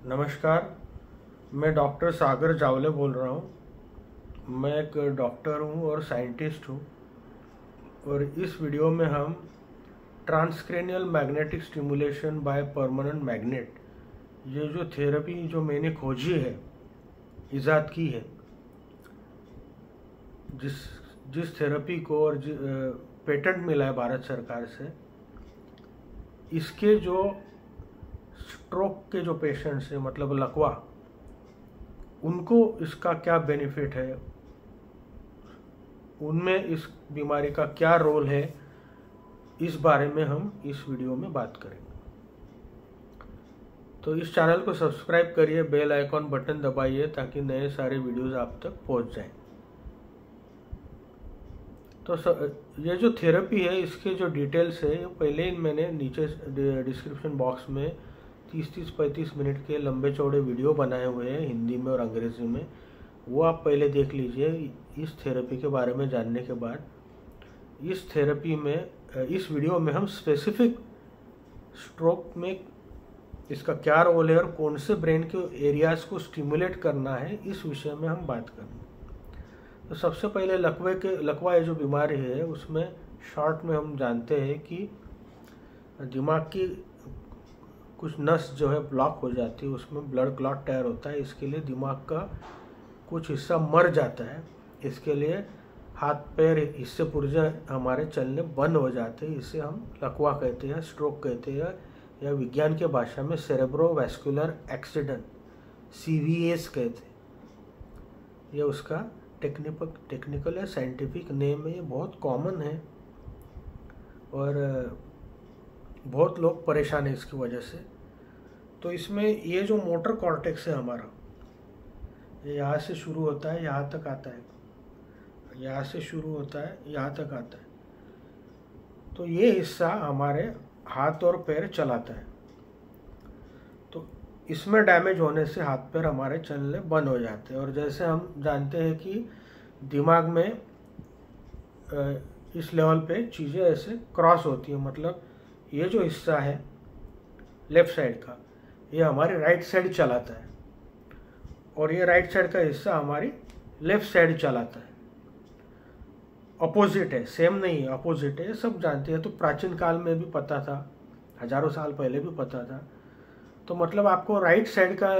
नमस्कार, मैं डॉक्टर सागर जावले बोल रहा हूँ। मैं एक डॉक्टर हूँ और साइंटिस्ट हूँ और इस वीडियो में हम transcranial magnetic stimulation by permanent magnet, ये जो थेरेपी जो मैंने खोजी है, इजाद की है, जिस थेरेपी को और पेटेंट मिला है भारत सरकार से, इसके जो स्ट्रोक के जो पेशेंट्स हैं, मतलब लकवा, उनको इसका क्या बेनिफिट है, उनमें इस बीमारी का क्या रोल है, इस बारे में हम इस वीडियो में बात करेंगे। तो इस चैनल को सब्सक्राइब करिए, बेल आइकॉन बटन दबाइए ताकि नए सारे वीडियोस आप तक पहुंच जाएं। तो ये जो थेरेपी है, इसके जो डिटेल्स है, पहले ही मैंने नीचे डिस्क्रिप्शन बॉक्स में 30-35 मिनट के लंबे चौड़े वीडियो बनाए हुए हैं हिंदी में और अंग्रेजी में, वो आप पहले देख लीजिए। इस थेरेपी के बारे में जानने के बाद इस थेरेपी में, इस वीडियो में हम स्पेसिफिक स्ट्रोक में इसका क्या रोल है और कौन से ब्रेन के एरियाज को स्टिमुलेट करना है, इस विषय में हम बात करेंगे। तो सबसे पहले लकवा जो बीमारी है, उसमें शॉर्ट में हम जानते हैं कि दिमाग की कुछ नस जो है ब्लॉक हो जाती है, उसमें ब्लड क्लॉट तैयार होता है। इसके लिए दिमाग का कुछ हिस्सा मर जाता है, इसके लिए हाथ पैर हिस्से पुर्जे हमारे चलने बंद हो जाते हैं। इसे हम लकवा कहते हैं, स्ट्रोक कहते हैं, या विज्ञान के भाषा में सेरेब्रोवैस्कुलर एक्सीडेंट, CVS कहते हैं। ये उसका टेक्निकल या साइंटिफिक नेम है। ये बहुत कॉमन है और बहुत लोग परेशान हैं इसकी वजह से। तो इसमें ये जो मोटर कॉर्टेक्स है हमारा, ये यहाँ से शुरू होता है, यहाँ तक आता है, यहाँ से शुरू होता है, यहाँ तक आता है। तो ये हिस्सा हमारे हाथ और पैर चलाता है। तो इसमें डैमेज होने से हाथ पैर हमारे चलने बंद हो जाते हैं। और जैसे हम जानते हैं कि दिमाग में इस लेवल पे चीज़ें ऐसे क्रॉस होती हैं, मतलब ये जो हिस्सा है लेफ्ट साइड का, ये हमारी राइट साइड चलाता है और ये राइट साइड का हिस्सा हमारी लेफ्ट साइड चलाता है। अपोजिट है, सेम नहीं है, अपोजिट है, सब जानते हैं। तो प्राचीन काल में भी पता था, हजारों साल पहले भी पता था। तो मतलब आपको राइट साइड का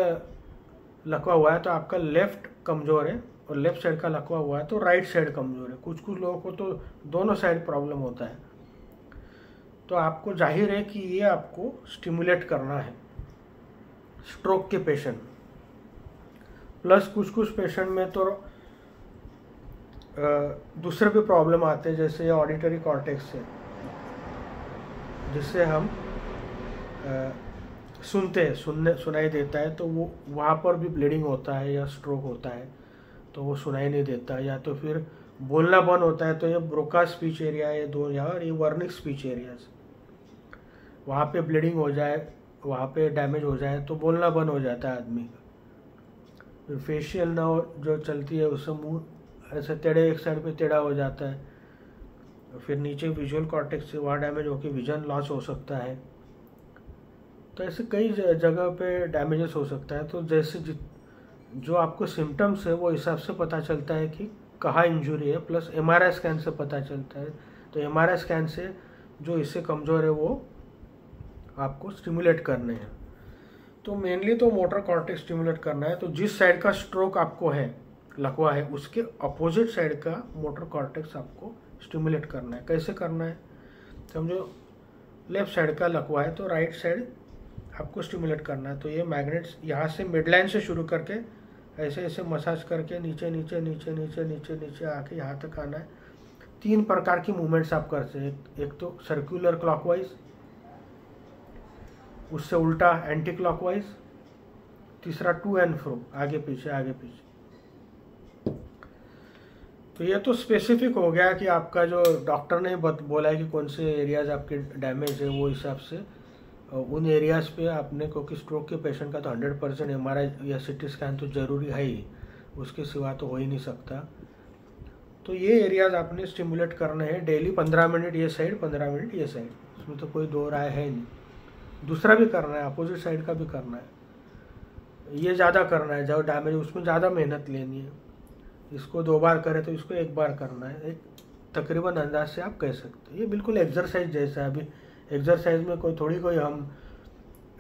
लकवा हुआ है तो आपका लेफ्ट कमज़ोर है, और लेफ्ट साइड का लकवा हुआ है तो राइट साइड कमज़ोर है। कुछ लोगों को तो दोनों साइड प्रॉब्लम होता है। तो आपको जाहिर है कि ये आपको स्टिमुलेट करना है स्ट्रोक के पेशेंट। प्लस कुछ पेशेंट में तो दूसरे भी प्रॉब्लम आते हैं, जैसे ऑडिटरी कॉर्टेक्स है, जिससे हम सुनाई देता है, तो वो वहाँ पर भी ब्लीडिंग होता है या स्ट्रोक होता है तो वो सुनाई नहीं देता, या तो फिर बोलना बंद होता है। तो ये ब्रोका स्पीच एरिया है दो, और ये वर्निक स्पीच एरियाज, वहाँ पे ब्लीडिंग हो जाए, वहाँ पे डैमेज हो जाए तो बोलना बंद हो जाता है आदमी का। फिर फेशियल नर्व जो चलती है, उससे मुंह ऐसे टेढ़े, एक साइड पे टेढ़ा हो जाता है। फिर नीचे विजुअल कॉर्टेक्स से वहाँ डैमेज होकर विजन लॉस हो सकता है। तो ऐसे कई जगह पे डैमेजेस हो सकता है। तो जैसे जो आपको सिम्टम्स है वो हिसाब से पता चलता है कि कहाँ इंजुरी है। प्लस MRI स्कैन से पता चलता है। तो MRI स्कैन से जो इससे कमज़ोर है वो आपको स्टिमुलेट करने हैं। तो मेनली तो मोटर कॉर्टेक्स स्टिमुलेट करना है। तो जिस साइड का स्ट्रोक आपको है, लकवा है, उसके अपोजिट साइड का मोटर कॉर्टेक्स आपको स्टिमुलेट करना है। कैसे करना है? समझो लेफ्ट साइड का लकवा है तो राइट साइड आपको स्टिमुलेट करना है। तो ये मैग्नेट्स यहाँ से मिडलाइन से शुरू करके ऐसे ऐसे मसाज करके नीचे नीचे नीचे नीचे नीचे नीचे आके यहाँ तक आना है। 3 प्रकार की मूवमेंट्स आप करते हैं। एक तो सर्कुलर क्लॉकवाइज, उससे उल्टा एंटी क्लॉकवाइज, तीसरा टू एंड फ्रो, आगे पीछे आगे पीछे। तो ये तो स्पेसिफिक हो गया कि आपका जो डॉक्टर ने बोला है कि कौन से एरियाज आपके डैमेज है, वो हिसाब से उन एरियाज पे आपने, क्योंकि स्ट्रोक के पेशेंट का तो 100% MRI या CT स्कैन तो जरूरी है ही, उसके सिवा तो हो ही नहीं सकता। तो ये एरियाज आपने स्टिमुलेट करने हैं डेली 15 मिनट ये साइड, 15 मिनट ये साइड, उसमें तो कोई दो राय है नहीं। दूसरा भी करना है, अपोजिट साइड का भी करना है। ये ज़्यादा करना है, जो डैमेज उसमें ज़्यादा मेहनत लेनी है। इसको 2 बार करें तो इसको 1 बार करना है, एक तकरीबन अंदाज से आप कह सकते हैं। ये बिल्कुल एक्सरसाइज जैसा है। अभी एक्सरसाइज में कोई हम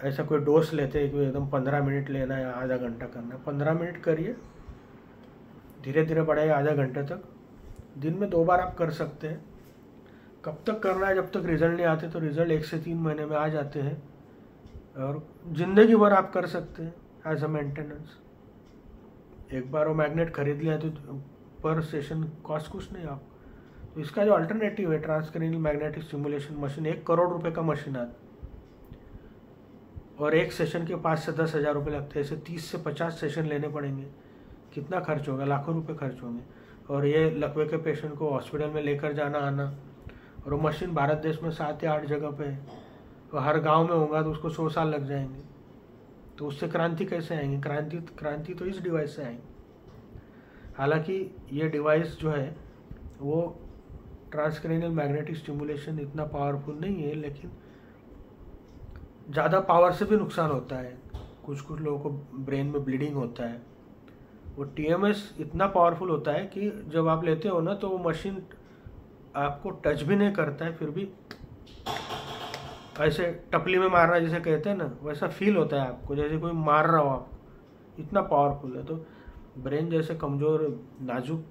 ऐसा कोई डोज लेते हैं कि एकदम 15 मिनट लेना है, आधा घंटा करना है। 15 मिनट करिए, धीरे धीरे बढ़ाइए आधा घंटे तक। दिन में 2 बार आप कर सकते हैं। कब तक करना है? जब तक रिजल्ट नहीं आते। तो रिजल्ट 1 से 3 महीने में आ जाते हैं और ज़िंदगी भर आप कर सकते हैं एज अ मेंटेनेंस। एक बार वो मैग्नेट खरीद लिया तो पर सेशन कॉस्ट कुछ नहीं आप। तो इसका जो अल्टरनेटिव है ट्रांसक्रैनियल मैग्नेटिक स्टिमुलेशन मशीन, 1 करोड़ रुपए का मशीन आता और एक सेशन के 5 से 10 हज़ार रुपये लगते हैं। ऐसे 30 से 50 सेशन लेने पड़ेंगे। कितना खर्च होगा? लाखों रुपए खर्च होंगे। और ये लकवे के पेशेंट को हॉस्पिटल में लेकर जाना आना, और वो मशीन भारत देश में 7 या 8 जगह पे है। तो हर गांव में होगा तो उसको 100 साल लग जाएंगे। तो उससे क्रांति कैसे आएंगे? क्रांति तो इस डिवाइस से आएंगे। हालांकि ये डिवाइस जो है वो ट्रांसक्रैनियल मैग्नेटिक स्टिमुलेशन इतना पावरफुल नहीं है, लेकिन ज़्यादा पावर से भी नुकसान होता है। कुछ लोगों को ब्रेन में ब्लीडिंग होता है। वो TMS इतना पावरफुल होता है कि जब आप लेते हो ना तो वो मशीन आपको टच भी नहीं करता है, फिर भी ऐसे टपली में मारना जिसे कहते हैं ना, वैसा फील होता है आपको, जैसे कोई मार रहा हो आपको। इतना पावरफुल है। तो ब्रेन जैसे कमज़ोर नाजुक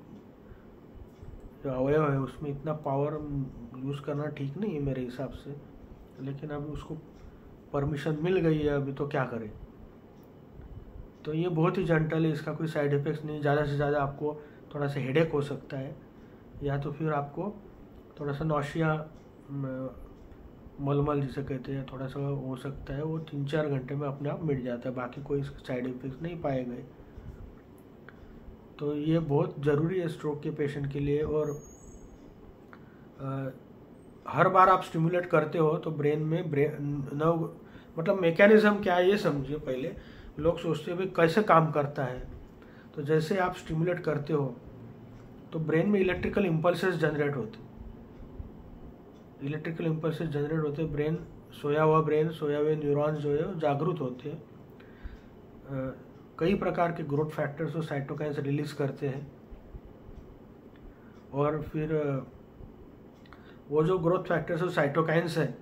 जो अवयव है उसमें इतना पावर यूज़ करना ठीक नहीं है मेरे हिसाब से। लेकिन अभी उसको परमिशन मिल गई है, अभी तो क्या करें। तो ये बहुत ही जेंटल है, इसका कोई साइड इफ़ेक्ट्स नहीं। ज़्यादा से ज़्यादा आपको थोड़ा सा हेडेक हो सकता है, या तो फिर आपको थोड़ा सा नौशिया मलमल जिसे कहते हैं थोड़ा सा हो सकता है। वो 3-4 घंटे में अपने आप मिट जाता है। बाकी कोई इसके साइड इफ़ेक्ट्स नहीं पाए गए। तो ये बहुत ज़रूरी है स्ट्रोक के पेशेंट के लिए। और हर बार आप स्टिमुलेट करते हो तो ब्रेन में मतलब मैकेनिज्म क्या है ये समझिए। पहले लोग सोचते हैं भाई कैसे काम करता है। तो जैसे आप स्टिमुलेट करते हो तो ब्रेन में इलेक्ट्रिकल इम्पल्सेस जनरेट होते हैं। ब्रेन सोया हुए न्यूरॉन्स जो है जागरूक होते हैं। कई प्रकार के ग्रोथ फैक्टर्स और साइटोकाइन्स रिलीज करते हैं। और फिर वो जो ग्रोथ फैक्टर्स और साइटोकाइन्स है,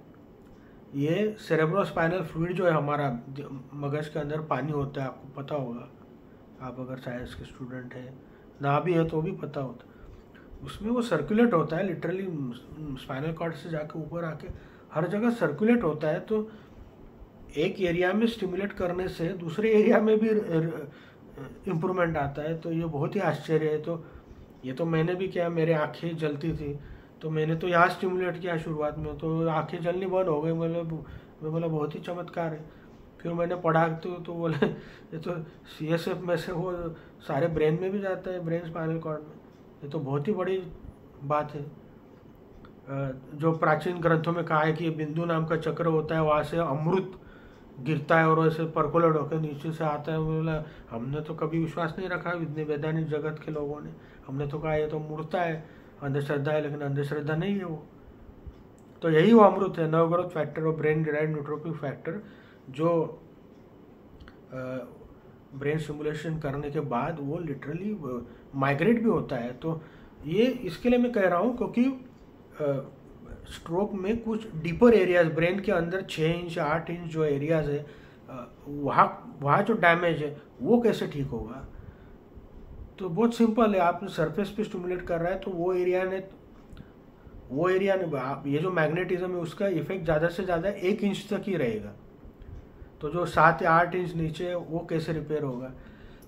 ये सेरेब्रोस्पाइनल फ्लूइड जो है हमारा मगज के अंदर पानी होता है, आपको पता होगा। आप अगर साइंस के स्टूडेंट हैं, ना भी है तो भी पता होता है। उसमें वो सर्कुलेट होता है, लिटरली स्पाइनल कॉर्ड से जाके ऊपर आके हर जगह सर्कुलेट होता है। तो एक एरिया में स्टिमुलेट करने से दूसरे एरिया में भी इम्प्रूवमेंट आता है। तो ये बहुत ही आश्चर्य है। तो ये तो मैंने भी किया, मेरे आँखें जलती थी तो मैंने तो यहाँ स्टिमुलेट किया शुरुआत में, तो आँखें जलनी बंद हो गई। मैं बोला बहुत ही चमत्कार है। फिर मैंने पढ़ा तो बोले ये तो CSF में से वो सारे ब्रेन में भी जाता है, ब्रेन स्पाइनल कॉर्ड में। ये तो बहुत ही बड़ी बात है। जो प्राचीन ग्रंथों में कहा है कि बिंदु नाम का चक्र होता है, वहाँ से अमृत गिरता है और वैसे परकोलेट होकर नीचे से आता है। बोला हमने तो कभी विश्वास नहीं रखा वैज्ञानिक जगत के लोगों ने। हमने तो कहा ये तो मूर्ता है, अंधश्रद्धा है, लेकिन अंधश्रद्धा नहीं है वो। तो यही वो अमृत है, नर्व ग्रोथ फैक्टर और ब्रेन डिराइव्ड न्यूट्रोपिक फैक्टर, जो ब्रेन स्टिमुलेशन करने के बाद वो लिटरली माइग्रेट भी होता है। तो ये इसके लिए मैं कह रहा हूँ क्योंकि स्ट्रोक में कुछ डीपर एरियाज ब्रेन के अंदर 6 इंच 8 इंच जो एरियाज है, वहाँ जो डैमेज है वो कैसे ठीक होगा। तो बहुत सिंपल है। आपने सरफेस पे स्टिमुलेट कर रहा है तो वो एरिया ने ये जो मैग्नेटिज्म है उसका इफेक्ट ज़्यादा से ज़्यादा 1 इंच तक ही रहेगा। तो जो 7 या 8 इंच नीचे है वो कैसे रिपेयर होगा?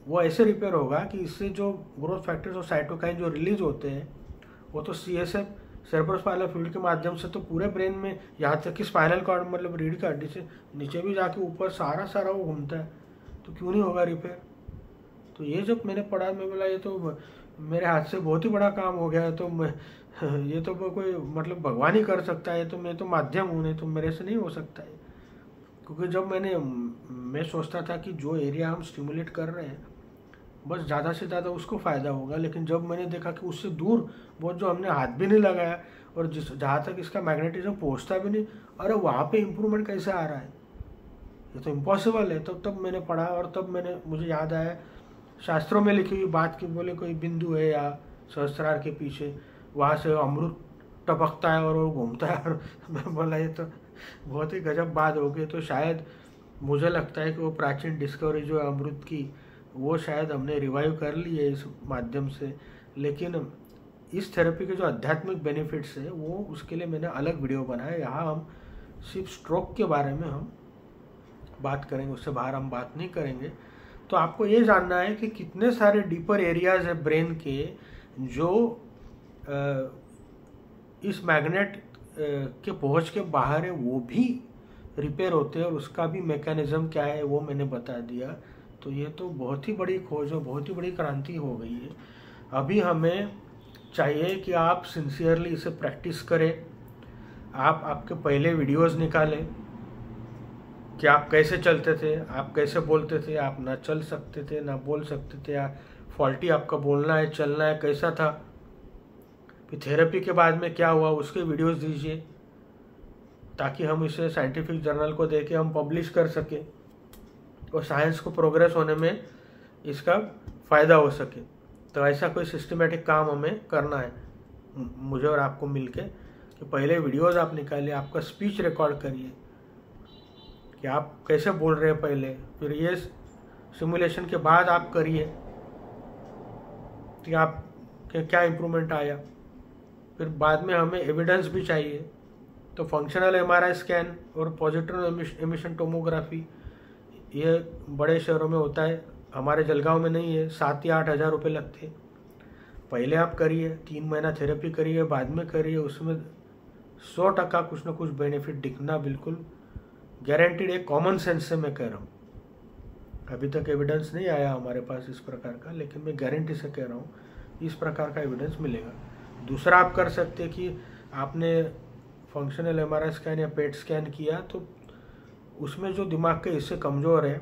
वो ऐसे रिपेयर होगा कि इससे जो ग्रोथ फैक्टर्स और साइटोकाइन जो रिलीज होते हैं वो तो CSF सेरेब्रोस्पाइनल फ्लूइड के माध्यम से तो पूरे ब्रेन में, यहाँ तक कि स्पाइनल कॉर्ड मतलब रीढ़ की हड्डी से नीचे भी जाके ऊपर सारा वो घूमता है। तो क्यों नहीं होगा रिपेयर? तो ये जब मैंने पढ़ा मैं बोला ये तो मेरे हाथ से बहुत ही बड़ा काम हो गया है। तो ये तो कोई मतलब भगवान ही कर सकता है। तो मैं तो माध्यम हूँ, नहीं तो मेरे से नहीं हो सकता है। क्योंकि जब मैं सोचता था कि जो एरिया हम स्टिमुलेट कर रहे हैं बस ज़्यादा से ज़्यादा उसको फ़ायदा होगा, लेकिन जब मैंने देखा कि उससे दूर बहुत जो हमने हाथ भी नहीं लगाया और जहाँ तक इसका मैग्नेटिज्म पहुँचता भी नहीं, अरे वहाँ पे इम्प्रूवमेंट कैसे आ रहा है, ये तो इम्पॉसिबल है। तब मैंने पढ़ा और तब मुझे याद आया शास्त्रों में लिखी हुई बात की, बोले कोई बिंदु है या सहस्त्रार के पीछे, वहाँ से अमृत टपकता है और वो घूमता है। और मैं बोला ये तो बहुत ही गजब बात हो गई। तो शायद मुझे लगता है कि वो प्राचीन डिस्कवरी जो है अमृत की, वो शायद हमने रिवाइव कर ली है इस माध्यम से। लेकिन इस थेरेपी के जो आध्यात्मिक बेनिफिट्स है वो, उसके लिए मैंने अलग वीडियो बनाया। यहाँ हम सिर्फ स्ट्रोक के बारे में हम बात करेंगे, उससे बाहर हम बात नहीं करेंगे। तो आपको ये जानना है कि कितने सारे डीपर एरियाज है ब्रेन के जो इस मैग्नेट के पहुंच के बाहर है, वो भी रिपेयर होते हैं और उसका भी मैकेनिज्म क्या है वो मैंने बता दिया। तो ये तो बहुत ही बड़ी खोज और बहुत ही बड़ी क्रांति हो गई है। अभी हमें चाहिए कि आप सिंसियरली इसे प्रैक्टिस करें। आप आपके पहले वीडियोस निकालें कि आप कैसे चलते थे, आप कैसे बोलते थे, आप ना चल सकते थे ना बोल सकते थे, या फॉल्टी आपका बोलना है चलना है कैसा था, फिर थेरेपी के बाद में क्या हुआ उसके वीडियोस दीजिए, ताकि हम इसे साइंटिफिक जर्नल को देके हम पब्लिश कर सकें और साइंस को प्रोग्रेस होने में इसका फ़ायदा हो सके। तो ऐसा कोई सिस्टमेटिक काम हमें करना है मुझे और आपको मिलके, कि पहले वीडियोस आप निकालिए, आपका स्पीच रिकॉर्ड करिए कि आप कैसे बोल रहे हैं पहले, फिर ये सिमुलेशन के बाद आप करिए कि आप क्या इम्प्रूवमेंट आया। फिर बाद में हमें एविडेंस भी चाहिए। तो फंक्शनल एमआरआई स्कैन और पॉजिट्रॉन एमिशन टोमोग्राफी ये बड़े शहरों में होता है, हमारे जलगांव में नहीं है। 7 या 8 हज़ार रुपये लगते। पहले आप करिए, 3 महीना थेरेपी करिए, बाद में करिए, उसमें 100% कुछ ना कुछ बेनिफिट दिखना बिल्कुल गारंटीड है। कॉमन सेंस से मैं कह रहा हूँ, अभी तक एविडेंस नहीं आया हमारे पास इस प्रकार का, लेकिन मैं गारंटी से कह रहा हूँ इस प्रकार का एविडेंस मिलेगा। दूसरा आप कर सकते कि आपने फंक्शनल एमआरआई स्कैन या पेट स्कैन किया, तो उसमें जो दिमाग के हिस्से कमज़ोर है,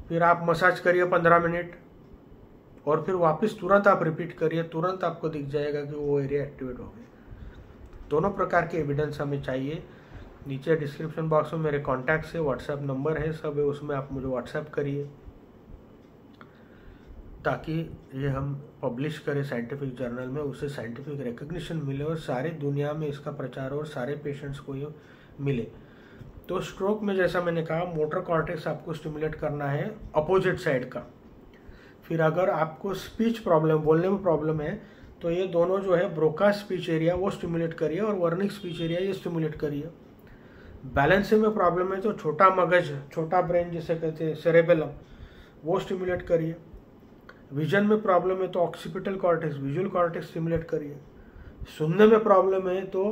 फिर आप मसाज करिए 15 मिनट और फिर वापस तुरंत आप रिपीट करिए, तुरंत आपको दिख जाएगा कि वो एरिया एक्टिवेट हो गए। दोनों प्रकार के एविडेंस हमें चाहिए। नीचे डिस्क्रिप्शन बॉक्स में मेरे कॉन्टैक्ट्स है, व्हाट्सएप नंबर है, सब है, उसमें आप मुझे व्हाट्सएप करिए ताकि ये हम पब्लिश करें साइंटिफिक जर्नल में, उसे साइंटिफिक रिकग्निशन मिले और सारी दुनिया में इसका प्रचार और सारे पेशेंट्स को ये मिले। तो स्ट्रोक में जैसा मैंने कहा, मोटर कॉर्टेक्स आपको स्टिमुलेट करना है अपोजिट साइड का। फिर अगर आपको स्पीच प्रॉब्लम, बोलने में प्रॉब्लम है, तो ये दोनों जो है ब्रोका स्पीच एरिया वो स्टिमुलेट करिए और वर्निक स्पीच एरिया ये स्टिमुलेट करिए। बैलेंसिंग में प्रॉब्लम है तो छोटा मगज, छोटा ब्रेन जिसे कहते हैं सेरेबेलम, वो स्टिमुलेट करिए। विजन में प्रॉब्लम है तो occipital cortex, visual cortex stimulate करिए। सुनने में प्रॉब्लम है तो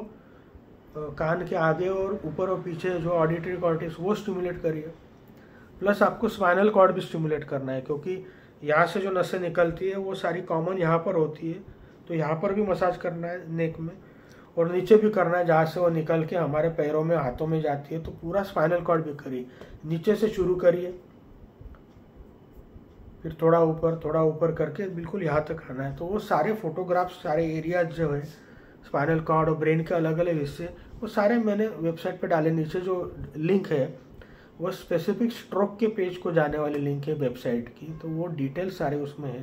कान के आगे और ऊपर और पीछे जो ऑडिटरी कॉर्टेक्स वो स्टिमुलेट करिए। प्लस आपको स्पाइनल कॉर्ड भी स्टिमुलेट करना है, क्योंकि यहाँ से जो नसें निकलती है वो सारी कॉमन यहाँ पर होती है, तो यहाँ पर भी मसाज करना है नेक में, और नीचे भी करना है जहाँ से वो निकल के हमारे पैरों में हाथों में जाती है। तो पूरा स्पाइनल कॉर्ड भी करिए, नीचे से शुरू करिए, फिर थोड़ा ऊपर करके बिल्कुल यहाँ तक आना है। तो वो सारे फोटोग्राफ्स, सारे एरियाज जो है स्पाइनल कॉर्ड और ब्रेन के अलग अलग हिस्से, वो सारे मैंने वेबसाइट पे डाले। नीचे जो लिंक है वो स्पेसिफिक स्ट्रोक के पेज को जाने वाली लिंक है वेबसाइट की, तो वो डिटेल सारे उसमें है।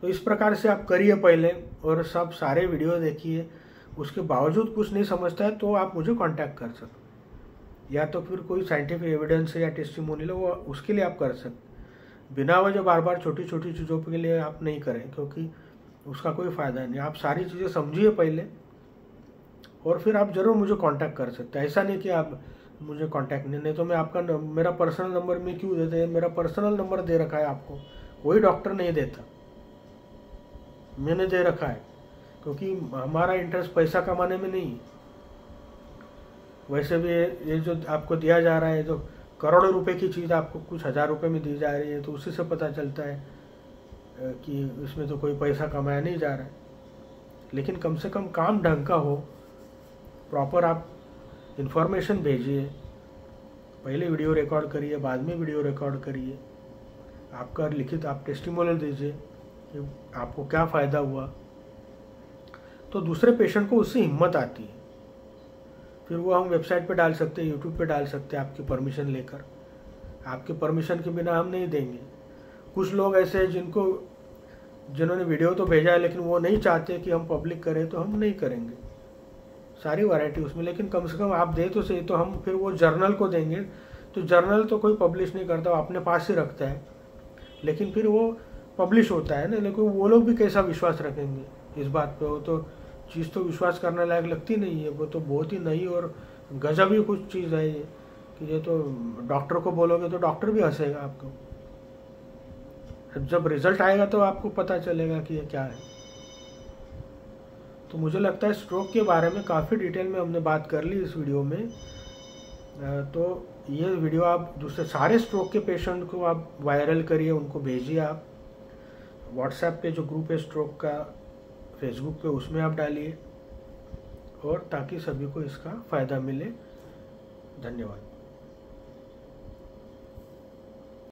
तो इस प्रकार से आप करिए पहले और सब सारे वीडियो देखिए। उसके बावजूद कुछ नहीं समझता है तो आप मुझे कांटेक्ट कर सकते, या तो फिर कोई साइंटिफिक एविडेंस है या टेस्टिमोनियल वो उसके लिए आप कर सकते। बिना वजह बार बार छोटी छोटी चीज़ों के लिए आप नहीं करें, क्योंकि उसका कोई फ़ायदा नहीं। आप सारी चीज़ें समझिए पहले और फिर आप ज़रूर मुझे कांटेक्ट कर सकते हैं। ऐसा नहीं कि आप मुझे कांटेक्ट नहीं तो मैं आपका मेरा पर्सनल नंबर में क्यों देते हैं? मेरा पर्सनल नंबर दे रखा है आपको, कोई डॉक्टर नहीं देता, मैंने दे रखा है, क्योंकि हमारा इंटरेस्ट पैसा कमाने में नहीं। वैसे भी ये जो आपको दिया जा रहा है, जो करोड़ों रुपए की चीज़ आपको कुछ 1000 रुपये में दी जा रही है, तो उसी से पता चलता है कि इसमें तो कोई पैसा कमाया नहीं जा रहा है। लेकिन कम से कम काम ढंग का हो, प्रॉपर आप इन्फॉर्मेशन भेजिए। पहले वीडियो रिकॉर्ड करिए, बाद में वीडियो रिकॉर्ड करिए, आपका लिखित आप टेस्टिमोनियल दीजिए कि आपको क्या फ़ायदा हुआ, तो दूसरे पेशेंट को उससे हिम्मत आती है। फिर वो हम वेबसाइट पे डाल सकते हैं, यूट्यूब पे डाल सकते हैं आपकी परमिशन लेकर। आपके परमिशन के बिना हम नहीं देंगे। कुछ लोग ऐसे हैं जिन्होंने वीडियो तो भेजा है लेकिन वो नहीं चाहते कि हम पब्लिक करें, तो हम नहीं करेंगे सारी वैरायटी उसमें। लेकिन कम से कम आप दे तो सही, तो हम फिर वो जर्नल को देंगे। तो जर्नल तो कोई पब्लिश नहीं करता, वो अपने पास ही रखता है, लेकिन फिर वो पब्लिश होता है ना। लेकिन वो लोग भी कैसा विश्वास रखेंगे इस बात पे? वो तो चीज़ तो विश्वास करने लायक लगती नहीं है। वो तो बहुत ही नई और गजब ही कुछ चीज़ है ये, कि ये तो डॉक्टर को बोलोगे तो डॉक्टर भी हंसेगा आपको। जब रिजल्ट आएगा तो आपको पता चलेगा कि ये क्या है। तो मुझे लगता है स्ट्रोक के बारे में काफ़ी डिटेल में हमने बात कर ली इस वीडियो में। तो ये वीडियो आप दूसरे सारे स्ट्रोक के पेशेंट को आप वायरल करिए, उनको भेजिए। आप व्हाट्सएप पे जो ग्रुप है स्ट्रोक का, फेसबुक पे, उसमें आप डालिए, और ताकि सभी को इसका फ़ायदा मिले। धन्यवाद।